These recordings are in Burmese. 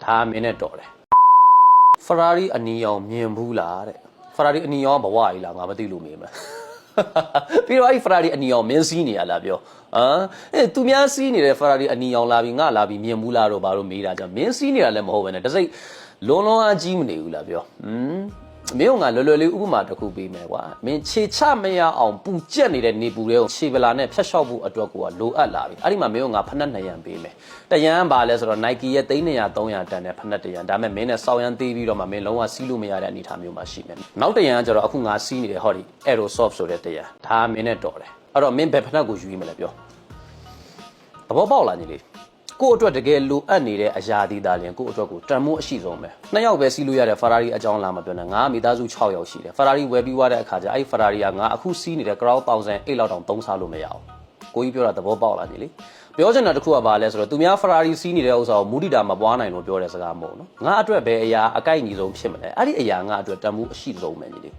ဒါမင်းနဲ့တော်တယ်ဖရာရီအနီရောင်မြင်ဘူးလားတဲ့ဖရာရီအနီရောင်ဘဝကြီးလားငါမသိလို့မေးမယ်ပြီးတော့အဲ့ဖရာရီအနီရောင်မင်းစီးနေရလားပြောသူများစီးနေတဲ့ဖရာရီအနီရောင်လာပြီးငါလာပြီးမြင်ဘူးလားတော့ဘာလို့မေးတာကြောင့်မင်းစီးနေတာလည်းမဟုတ်ပဲနဲ့တစိမ့်လွန်အားကြီးမနေဘူးလားပြောမင်းကလွယ်လွယ်လေးဥပမာတစ်ခုပေးမယ်ကွာမင်းခြေချမရအောင်ပူကျက်နေတဲ့နေပူတွေကိုခြေပလာနဲ့ဖြတ်လျှောက်ဖို့အတွက်ကိုလိုအပ်လာပြီအဲ့ဒီမှာမင်းကငါဖနက်200ရန်ပေးမယ်တရန်ပါလဲဆိုတော့ Nike ရဲ့300 300တန်တဲ့ဖနက်1ရန်ဒါပေမဲ့မင်းနဲ့စောင်းရန်သေးပြီးတော့မှမင်းလုံးဝစီးလို့မရတဲ့အနေအထားမျိုးမှာရှိမယ်နောက်တရန်ကကျတော့အခုငါစီးနေတယ်ဟောဒီ Aerosoft ဆိုတဲ့တရန်ဒါမင်းနဲ့တော်တယ်အဲ့တော့မင်းဘယ်ဖနက်ကိုယူရမလဲပြောသဘောပေါက်လားညီလေးကို့အတွက်တကယ်လိုအပ်နေတဲ့အရာဒီသားလင်ကို့အတွက်ကိုတန်မိုးအရှိဆုံးပဲ2ယောက်ပဲစီးလို့ရတဲ့ Ferrari အကြောင်းလာမပြောနဲ့ငါမိသားစု6ယောက်ရှိတယ် Ferrari ဝယ်ပြီးွားတဲ့အခါကျအဲ့ Ferrari ကငါအခုစီးနေတဲ့ Crown 1008လောက်တောင်သုံးစားလို့မရအောင်ကိုကြီးပြောတာသဘောပေါက်လားညီလေးပြောချင်တာတစ်ခုကဘာလဲဆိုတော့သူများ Ferrari စီးနေတဲ့ဥစ္စာကိုမူတီတာမပွားနိုင်လို့ပြောတဲ့စကားမဟုတ်နော်ငါအတွက်ပဲအရာအကိုက်ညီဆုံးဖြစ်မလဲအဲ့ဒီအရာငါအတွက်တန်မိုးအရှိဆုံးပဲညီလေး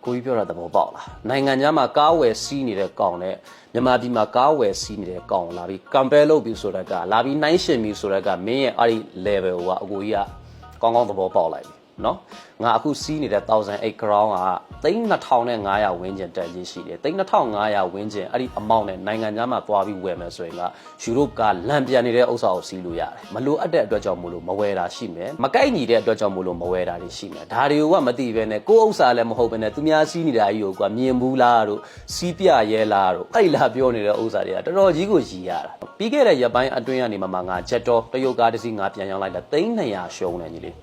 ကိုကြီးပြောတာသဘောပေါက်လားနိုင်ငံခြားမှာကားဝယ်စီးနေတဲ့ကောင်နဲ့မြန်မာပြည်မှာကားဝယ်စီးနေတဲ့ကောင်လာပြီး compare လုပ်ပြီးဆိုတော့ကလာပြီးနှိုင်းရှင်ပြီးဆိုတော့ကမင်းရဲ့အဲ့ဒီ level ကအကိုကြီးကကောင်းကောင်းသဘောပေါက်လိုက်ပြီနော်ငါအခုစီးနေတဲ့1008 crown က32,500ဝန်းကျင်တက်ကြီးရှိတယ်32,500ဝန်းကျင်အဲ့ဒီ amount နဲ့နိုင်ငံခြားမှာသွားပြီးဝယ်မယ်ဆိုရင်ကယူရိုကလန်ပြန်နေတဲ့ဥစ္စာကိုစီးလို့ရတယ်မလိုအပ်တဲ့အတွက်ကြောင့်မို့လို့မဝယ်တာရှိမယ်မကိုက်ညီတဲ့အတွက်ကြောင့်မို့လို့မဝယ်တာတွေရှိမယ်ဒါတွေကမသိပဲနဲ့ကိုယ်ဥစ္စာလည်းမဟုတ်ပဲနဲ့သူများစီးနေတာကြီးကိုကွာမြင်ဘူးလားတို့စီးပြရဲလားတို့အဲ့လာပြောနေတဲ့ဥစ္စာတွေကတော်တော်ကြီးကိုရည်ရတာပြီးခဲ့တဲ့ရက်ပိုင်းအတွင်းကနေမှငါဂျက်တော်တရုတ်ကားတစ်စီးငါပြန်ရောက်လိုက်တာ300ရှုံးတယ်ညီလေ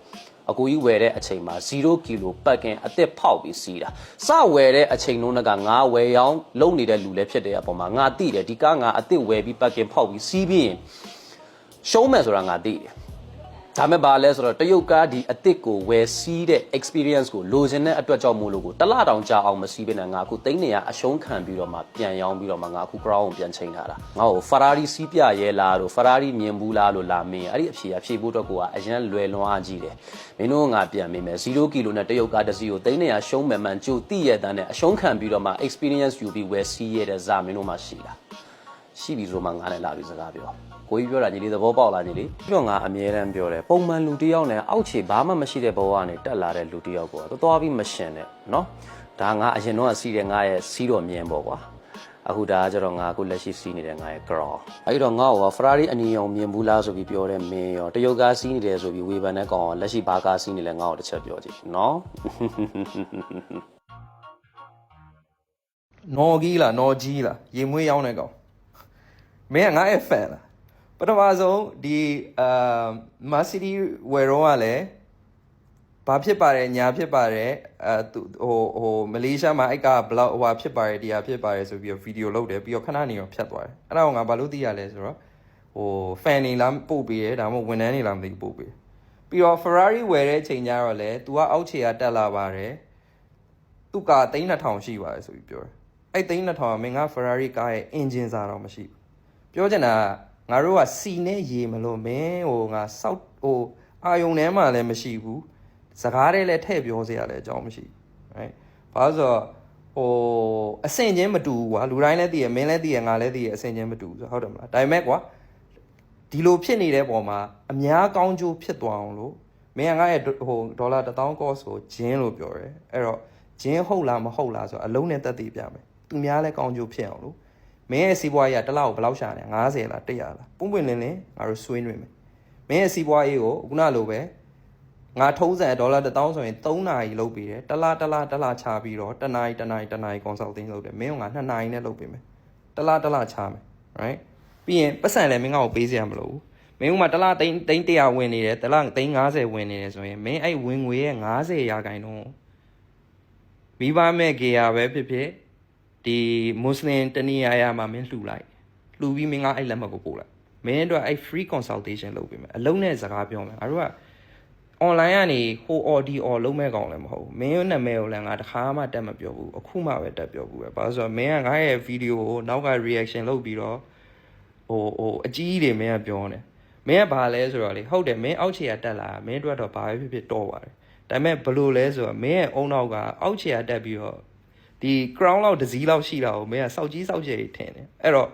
းအကူကြီးဝယ်တဲ့အချိန်မှာ0ကီလိုပတ်ကင်အသက်ဖောက်ပြီးစီးတာစဝယ်တဲ့အချိန်လုံးကငါဝယ်ရောင်းလုံနေတဲ့လူလည်းဖြစ်တဲ့အပေါ်မှာငါသိတယ်ဒီကားငါအသက်ဝယ်ပြီးပတ်ကင်ဖောက်ပြီးစီးပြီးရင်ရှုံးမယ်ဆိုတာငါသိတယ်ဒါမဲ့ဘာလဲဆိုတော့တရုတ်ကားဒီအသက်ကိုဝယ်စီးတဲ့ experience ကိုလိုချင်တဲ့အတွက်ကြောင့်မို့လို့ကိုတလတောင်ကြာအောင်မစီးဘဲနဲ့ငါအခု300အရှုံးခံပြီးတော့မှပြန်ရောင်းပြီးတော့မှငါအခု crown ကိုပြန်ချိန်ထားတာငါ့ကို Ferrari စီးပြရဲလားတို့ Ferrari မြင်ဘူးလားလို့လာမင်းအဲ့ဒီအဖြေဖို့အတွက်ကိုကအရင်လွယ်လွန်အားကြီးတယ်မင်းတို့ငါပြန်မိမယ်0ကီလိုနဲ့တရုတ်ကားတစ်စီးကို300ရှုံးမယ်မှန်ကြိုတိရတဲ့နဲ့အရှုံးခံပြီးတော့မှ experience ယူပြီးဝယ်စီးရတဲ့ဇာမင်းတို့မှရှိတာရှိပြီဆိုမှငါလည်းလာပြီးစကားပြောကိုကြီးပြောတာညီလေးသဘောပေါက်လားညီလေးပြောငါအမြဲတမ်းပြောတယ်ပုံမှန်လူတစ်ယောက်နဲ့အောက်ခြေဘာမှမရှိတဲ့ဘဝကနေတက်လာတဲ့လူတစ်ယောက်ကိုသွားပြီးမရှင်နဲ့နော်ဒါငါအရင်တော့စီးတယ်ငါရဲ့စီးတော့မြင်ပေါ့ကွာအခုဒါကကျတော့ငါအခုလက်ရှိစီးနေတဲ့ငါရဲ့ crown အဲ့တော့ငါ့ကို Ferrari အနီရောင်မြင်ဘူးလားဆိုပြီးပြောတဲ့မင်းရောတရုတ်ကားစီးနေတယ်ဆိုပြီးဝေဖန်တဲ့ကောင်ကလက်ရှိဘာကားစီးနေလဲငါ့ကိုတစ်ချက်ပြောကြည့်နော်နော်ကြီးလားရေမွေးရောင်းတဲ့ကောင်မင်းကငါ့ရဲ့ fan လားပထမဆုံးဒီMercedes ဝယ်တော့ကလည်းဘာဖြစ်ပါတယ်ညာဖြစ်ပါတယ်မလေးရှားမှာအဲ့ကဘလောက်ဟိုဖြစ်ပါတယ်ဒီဟာဖြစ်ပါတယ်ဆိုပြီးတော့ဗီဒီယိုလုပ်တယ်ပြီးတော့ခဏနေတော့ဖြတ်သွားတယ်အဲ့ဒါကငါဘာလို့သိရလဲဆိုတော့fan နေလားပို့ပေးတယ်ဒါမှမဟုတ်ဝန်ထမ်းနေလားမသိဘူးပို့ပေးပြီးတော့ Ferrari ဝယ်တဲ့အချိန်ကျတော့လေ तू ကအောက်ခြေကတက်လာပါတယ်သူက32,000ရှိပါတယ်ဆိုပြီးပြောတယ်အဲ့32,000ကမင်းက Ferrari ကားရဲ့ engine စာတော့မရှိဘူးပြောချင်တာငါတို့ကစီနဲ့ရေမလို့မင်းငါစောက်အာယုံထဲမှာလည်းမရှိဘူးစကားတွေလည်းထည့်ပြောစရာလည်းအကြောင်းမရှိဘူး right ဘာလို့ဆိုတော့အဆင်ချင်းမတူဘူးကွာလူတိုင်းလည်းသိရမင်းလည်းသိရငါလည်းသိရအဆင်ချင်းမတူဘူးဆိုဟုတ်တယ်မလားဒါပေမဲ့ကွာဒီလိုဖြစ်နေတဲ့ပုံမှာအများကောင်းကျိုးဖြစ်သွားအောင်လို့မင်းကငါရဲ့ဒေါ်လာ1000 cost ကိုဂျင်းလို့ပြောတယ်အဲ့တော့ဂျင်းဟုတ်လားမဟုတ်လားဆိုတော့အလုံးနဲ့တက်တည်ပြမယ်သူများလည်းကောင်းကျိုးဖြစ်အောင်လို့မင်းရဲ့စီးပွားရေးကတစ်လောက်ဘယ်လောက်ရှာနေ50လား100လားပွင့်ပွင့်လင်းလင်းငါတို့ဆွေးနွေးမယ်မင်းရဲ့စီးပွားရေးကိုခုနလိုပဲငါထုံးစံဒေါ်လာ1000ဆိုရင်3နာရီလုပ်ပေးတယ်တစ်လားချပြီးတော့1နာရီ consulting လုပ်တယ်မင်းကငါ2နာရီနဲ့လုပ်ပေးမယ်တစ်လားချမယ် right ပြီးရင်ပတ်စံလည်းမင်းကိုပေးစရာမလိုဘူးမင်းကမှတစ်လားသိန်း100ဝင်နေတယ်တစ်လားသိန်း50ဝင်နေတယ်ဆိုရင်မင်းအဲ့ဝင်ငွေရဲ့50%မိဘမဲ့ကေယာပဲဖြစ်ဖြစ်ဒီမွတ်စလင်တနည်းအားရမှာမင်းလှူပြီးမင်းကအဲ့လက်မှတ်ကိုပို့လိုက်မင်းတို့အဲ့ free consultation လုပ်ပေးမယ်အလုံးနဲ့စကားပြောမယ်ငါတို့က online ကနေဟို audio လုံးမဲ့ကောင်လည်းမဟုတ်ဘူးမင်းရဲ့နာမည်ကိုလည်းငါတခါမှတက်မပြောဘူးအခုမှပဲတက်ပြောဘူးပဲဘာလို့ဆိုတော့မင်းကငါရဲ့ video ကိုနောက်က reaction လုပ်ပြီးတော့အကြီးတွေမင်းကပြောနေမင်းကဘာလဲဆိုတော့လေဟုတ်တယ်မင်းအောက်ခြေကတက်လာမင်းတို့ကတော့ဘာပဲဖြစ်ဖြစ်တော့ပါတယ်ဒါပေမဲ့ဘလို့လဲဆိုတော့မင်းရဲ့အုံနောက်ကအောက်ခြေကတက်ပြီးတော့ဒီ crown လောက်တစ်စည်းလောက်ရှိတာကိုမင်းကစောက်ကြီးစောက်ကျယ်ထင်တယ်အဲ့တော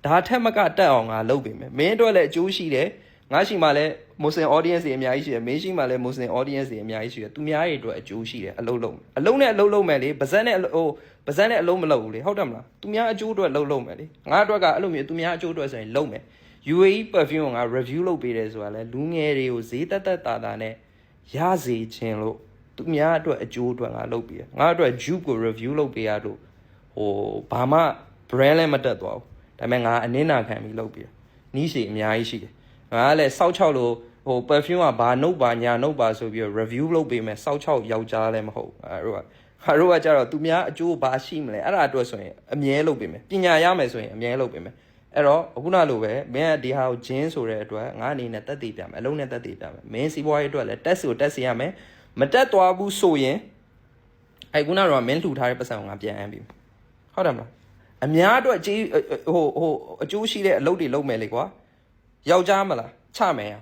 ့ဒါထက်မကတက်အောင်ငါလုပ်ပေးမယ်မင်းတို့လည်းအကျိုးရှိတယ် ငါရှိမှလည်း Muslim audience တွေအများကြီးရှိတယ်မင်းရှိမှလည်း Muslim audience တွေအများကြီးရှိတယ်သူများတွေအတွက်အကျိုးရှိတယ်အလုံးလုံးနဲ့အလုံးလုံးမယ်လေပါဇက်နဲ့အလုံးမလုပ်ဘူးလေဟုတ်တယ်မလားသူများအကျိုးအတွက်လုံးမယ်လေငါအတွက်ကအဲ့လိုမျိုးသူများအကျိုးအတွက်ဆိုရင်လုံးမယ် UAE perfume ကိုငါ review လုပ်ပေးတယ်ဆိုတာလဲလူငယ်တွေကိုဈေးတက်တာနဲ့ရစေခြင်းလို့သူများအတွက်အကျိုးအတွက်ငါလုပ်ပေးတယ်ငါအတွက် jupe ကို review လုပ်ပေးရလို့ဘာမှ brand လည်းမတက်သွားဘူးဒါပေမဲ့ငါအနင်းနာခံပြီးလုပ်ပေးတယ်နီးရှည်အများကြီးရှိတယ်ငါကလည်းစောက်ချောက်လို့perfume ကဘာနှုတ်ပါညာနှုတ်ပါဆိုပြီး review လုပ်ပေးမယ်စောက်ချောက်ယောက်ျားလည်းမဟုတ်ငါတို့ကကြတော့သူများအကျိုးဘာရှိမလဲအဲ့ဒါအတွက်ဆိုရင်အမြဲလုပ်ပေးမယ်ပညာရမယ်ဆိုရင်အမြဲလုပ်ပေးမယ်အဲ့တော့အခုနလိုပဲမင်းကဒီဟာကိုဂျင်းဆိုတဲ့အတွက်ငါအနေနဲ့တက်တည်ပြမယ်အလုံးနဲ့တက်တည်ပြမယ်မင်းစီးပွားရေးအတွက်လည်းတက်စီရမယ်မတက်သွားဘူးဆိုရင်အဲ့ခုနကတော့မင်းလှူထားတဲ့ပတ်စံကိုငါပြန်အမ်းပြီဟုတ်တယ်မလားအများအတွက်အကျိုးအကျိုးရှိတဲ့အလုပ်တွေလုပ်မယ်လေကွာယောက်ျားမလားချမယ်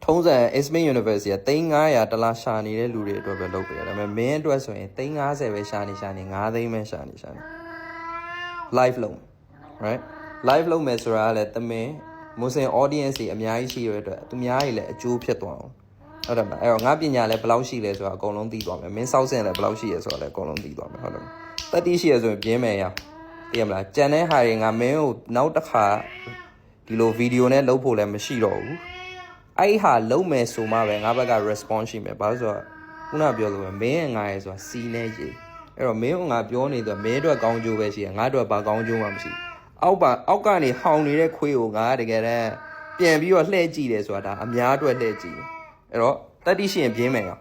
ထုံးစံ Ismail University က3,500တလားရှာနေတဲ့လူတွေအတွက်ပဲလုပ်ပေးရတယ်ဒါပေမဲ့မင်းအတွက်ဆိုရင်350ပဲရှာနေ9သိန်းပဲရှာနေ live လုံး right live လုပ်မယ်ဆိုတာကလည်းတမင် Muslim audience တွေအများကြီးရှိရတဲ့အတွက်သူများတွေလည်းအကျိုးဖြစ်သွားအောင်ဟုတ်တယ်မလားအဲ့တော့ငါပညာလည်းဘယ်လောက်ရှိလဲဆိုတာအကုန်လုံးသိသွားမယ်မင်းစောက်စင်လည်းဘယ်လောက်ရှိရဲဆိုတာလည်းအကုန်လုံးသိသွားမယ်ဟုတ်တယ်မလားတက်တိရှိရဆိုရင်ပြင်းမယ်ရသိရမလားကြံတဲ့ဟာတွေငါမင်းကိုနောက်တစ်ခါဒီလိုဗီဒီယိုနဲ့လုပ်ဖို့လည်းမရှိတော့ဘူးအဲ့ဟာလုံးမယ်ဆိုမှပဲငါဘက်က response ရှိမယ်ဘာလို့ဆိုတော့ခုနပြောလို့ပဲမင်းရဲ့ငါရဲ့ဆိုတာစီးနေရေအဲ့တော့မင်းကငါပြောနေတော့မင်းအတွက်ကောင်းကျိုးပဲရှိရငါအတွက်ဘာကောင်းကျိုးမှမရှိအောက်ကနေဟောင်းနေတဲ့ခွေးကိုငါတကယ်တမ်းပြန်ပြီးတော့လှည့်ကြည့်တယ်ဆိုတာဒါအများအတွက်လှည့်ကြည့်တယ်အဲ့တော့တက်တိရှိရင်ပြင်းမယ်ရော